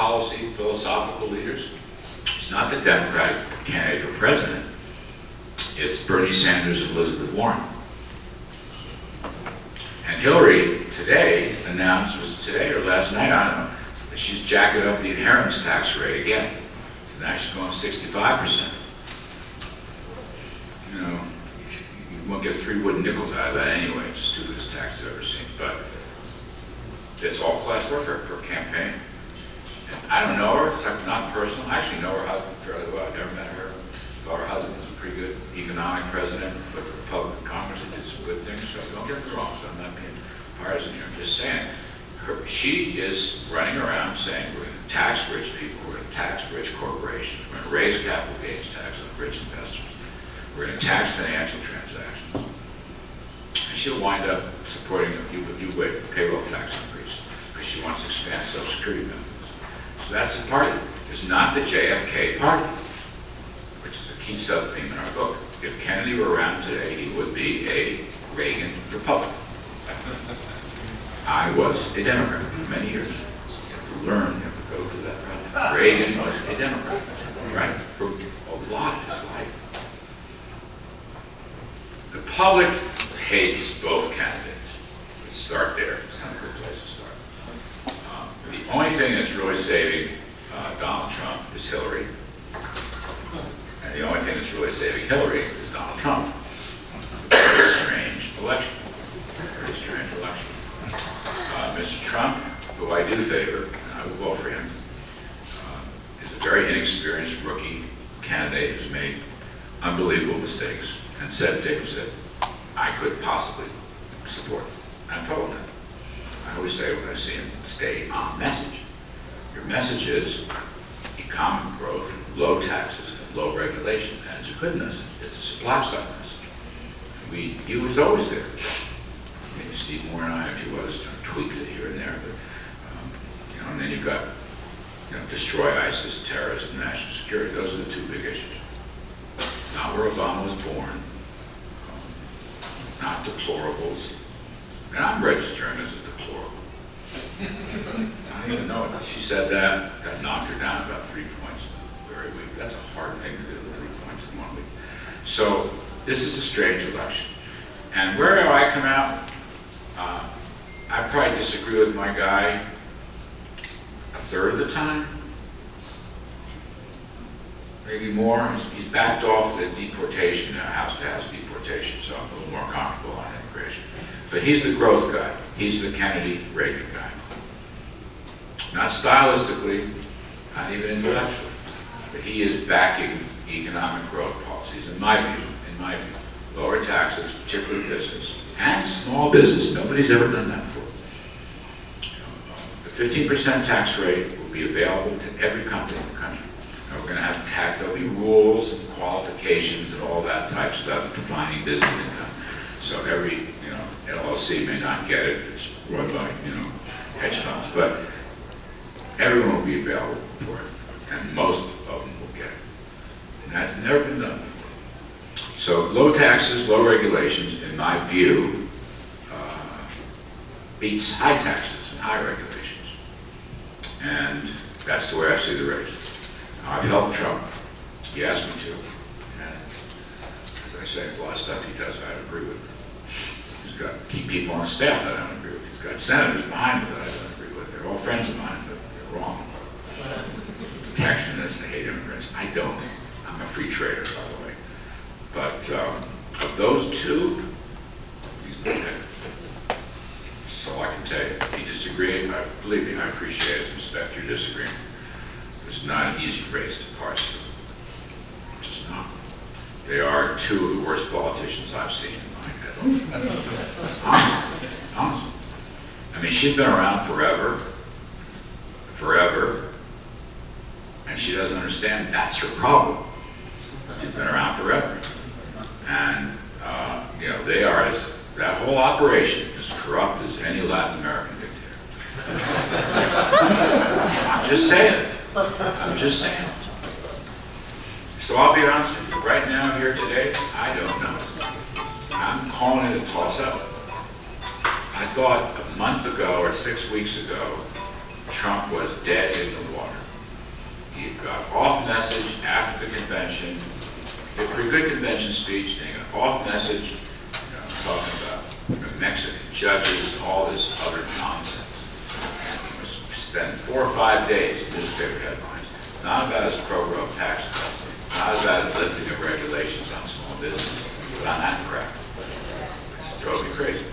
policy, philosophical leaders. It's not the Democratic candidate for president. It's Bernie Sanders and Elizabeth Warren. And Hillary today announced, was it today or last night, I don't know, that she's jacking up the inheritance tax rate again. So now she's going 65%. You know, you won't get 3 wooden nickels out of that anyway. It's the stupidest tax I've ever seen. But it's all class warfare, her campaign. And I don't know her, it's not personal. I actually know her husband fairly well. I've never met her. Thought her husband was a pretty good economic president with the Republican Congress. He did some good things, so don't get me wrong. So I'm not being partisan here. I'm just saying, she is running around saying we're going to tax rich people, we're going to tax rich corporations, we're going to raise capital gains tax on rich investors, we're going to tax financial transactions. And she'll wind up supporting a payroll tax increase because she wants to expand Social Security benefits. So that's the party. It's not the JFK party, which is a key sub-theme in our book. If Kennedy were around today, he would be a Reagan Republican. I was a Democrat for many years. You have to learn, you have to go through that process. Reagan was a Democrat, right? For a lot of his life. The public hates both candidates. Let's start there. It's kind of a good place to start. The only thing that's really saving Donald Trump is Hillary. And the only thing that's really saving Hillary is Donald Trump. It's a very strange election. Very strange election. Mr. Trump, who I do favor, and I will vote for him, is a very inexperienced rookie candidate who's made unbelievable mistakes and said things that I couldn't possibly support. I'm told that. I always say when I see him, stay on message. Your message is economic growth, low taxes, and low regulations, and it's a good message. It's a supply side message. He was always there. Maybe Steve Moore and I, if he was, tweaked it here and there, but you know, and then you've got destroy ISIS, terrorism, national security. Those are the 2 big issues. Not where Obama was born, not deplorables, and I'm registering as a deplorable. I don't even know it. She said that knocked her down about 3 points very weak. That's a hard thing to do, 3 points in 1 week. So this is a strange election. And where do I come out? I probably disagree with my guy a third of the time, maybe more. He's backed off the deportation, house-to-house deportation, so I'm a little more comfortable on immigration. But he's the growth guy. He's the Kennedy-Reagan guy. Not stylistically, not even intellectually, but he is backing economic growth policies, in my view. Lower taxes, particularly business, and small business. Nobody's ever done that before. The 15% tax rate will be available to every company in the country. And we're going to have there'll be rules and qualifications and all that type stuff defining business income. So every LLC may not get it if it's run by hedge funds, but everyone will be available for it, and most of them will get it. And that's never been done before. So low taxes, low regulations, in my view, beats high taxes and high regulations. And that's the way I see the race. Now, I've helped Trump. He asked me to. And as I say, there's a lot of stuff he does I don't agree with. He's got key people on staff that I don't agree with. He's got senators behind him that I don't agree with. They're all friends of mine, but they're wrong. Protectionists, they hate immigrants. I don't. I'm a free trader, by the way. But of those 2, he's my pick. That's all I can tell you. If you disagree, believe me, I appreciate and respect your disagreement. It's not an easy race to parse through. It's just not. They are 2 of the worst politicians I've seen in my head. Honestly. I mean, she's been around forever, and she doesn't understand that's her problem. She's been around forever. And, they are, that whole operation is corrupt as any Latin American dictator. I'm just saying. So I'll be honest with you, right now, here today, I don't know. I'm calling it a toss-up. I thought a month ago or 6 weeks ago Trump was dead in the water. He got off message after the convention. He had a pretty good convention speech. Then he got off message, talking about Mexican judges and all this other nonsense. And he was spending 4 or 5 days in newspaper headlines, not about his pro-growth tax cuts, not about his lifting of regulations on small business, but on that crap. It drove me crazy.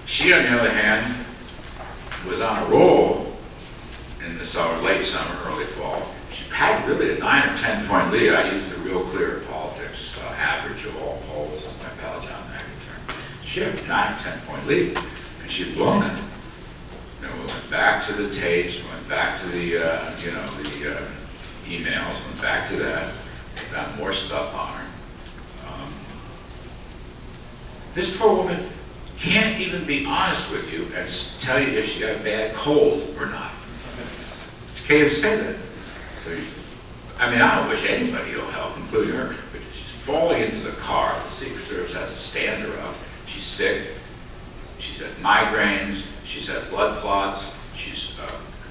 She, on the other hand, was on a roll in the summer, late summer, early fall. She had really a 9 or 10 point lead. I used the Real Clear Politics average of all polls, my pal John McIntyre. She had a 9 or 10 point lead, and she'd blown it. We went back to the tapes, went back to the emails, went back to that, found more stuff on her. This poor woman can't even be honest with you and tell you if she got a bad cold or not. She can't even say that. So I mean, I don't wish anybody ill health, including her, but she's falling into the car. The Secret Service has to stand her up. She's sick. She's had migraines. She's had blood clots. She's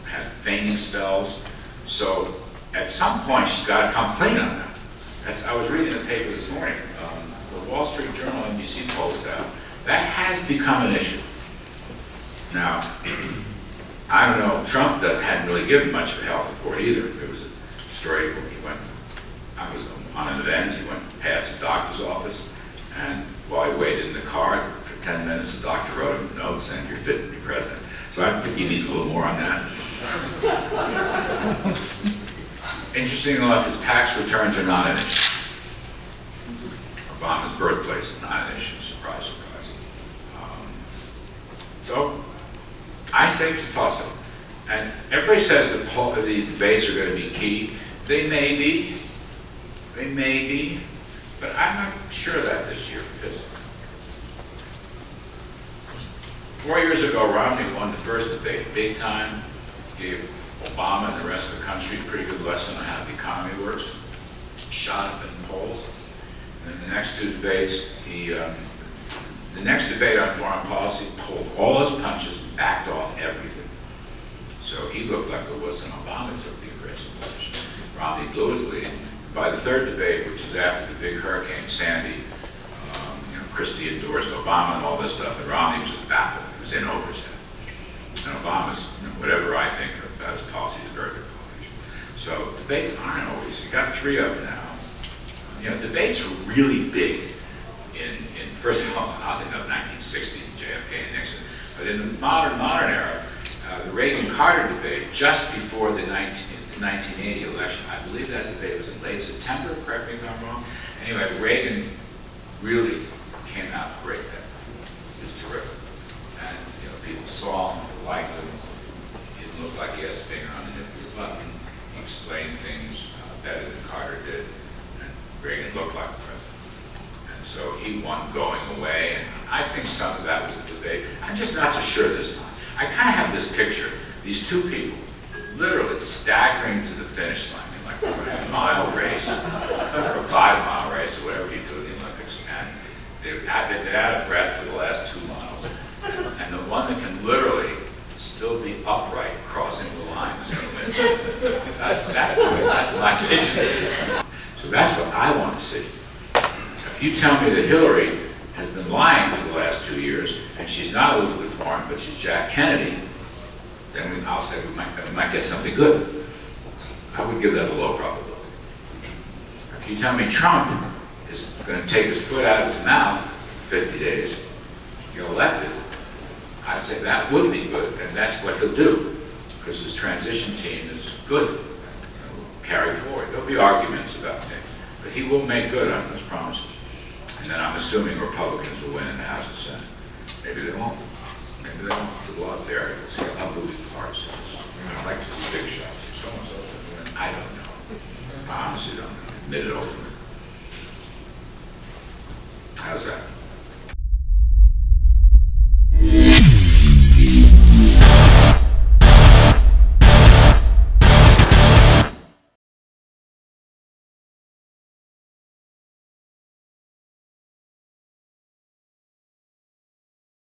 had fainting spells. So at some point, she's got to come clean on that. I was reading the paper this morning. The Wall Street Journal NBC polls out. That has become an issue. Now, I don't know, Trump hadn't really given much of a health report either. There was a story where I was on an event, he went past the doctor's office, and while he waited in the car for 10 minutes, the doctor wrote him a note saying, "You're fit to be president." So I think he needs a little more on that. Interesting enough, his tax returns are not an issue. Obama's birthplace is not an issue, surprise, surprise. So, I say it's a toss-up. And everybody says the debates are going to be key. They may be. They may be. But I'm not sure of that this year, because 4 years ago, Romney won the first debate, big time, gave Obama and the rest of the country a pretty good lesson on how the economy works, shot up in the polls. And then the next 2 debates, the next debate on foreign policy pulled all his punches and backed off everything. So he looked like it was an Obama took the aggressive position. Romney blew his lead. By the 3rd debate, which was after the big Hurricane Sandy, Christie endorsed Obama and all this stuff, and Romney was just baffled. It was in over his head. And Obama's, whatever I think about his policy, is a very good politician. So debates aren't always, you got 3 of them now. Debates were really big in first of all, I think of 1960, JFK and Nixon, but in the modern era, the Reagan-Carter debate, just before the 1980 election, I believe that debate was in late September, correct me if I'm wrong. Anyway, Reagan really came out great then. It was terrific. And people saw him, they liked him. He didn't look like he had his finger on the nip of the button. He explained things better than Carter did, and Reagan looked like the president. And so he won going away, and I think some of that was the debate. I'm just not so sure this time. I kind of have this picture, these 2 people literally staggering to the finish line in like a mile race, or a 5-mile race, or whatever you do in the Olympics, and they're out of breath for the last 2 miles. And the one that can literally still be upright crossing the line is going to win. That's my vision. So that's what I want to see. If you tell me that Hillary has been lying for the last 2 years, and she's not Elizabeth Warren, but she's Jack Kennedy, then I'll say we might get something good. I would give that a low probability. If you tell me Trump is going to take his foot out of his mouth for 50 days, get elected, I'd say that would be good, and that's what he'll do, because his transition team is good. He'll carry forward. There'll be arguments about things, but he will make good on those promises. And then I'm assuming Republicans will win in the House and Senate. Maybe they won't. Maybe they won't. It's a lot of variables here. I'll move in parts. I like to do big shots. If someone's going to win, I don't know. I honestly don't know. Admit it openly. How's that?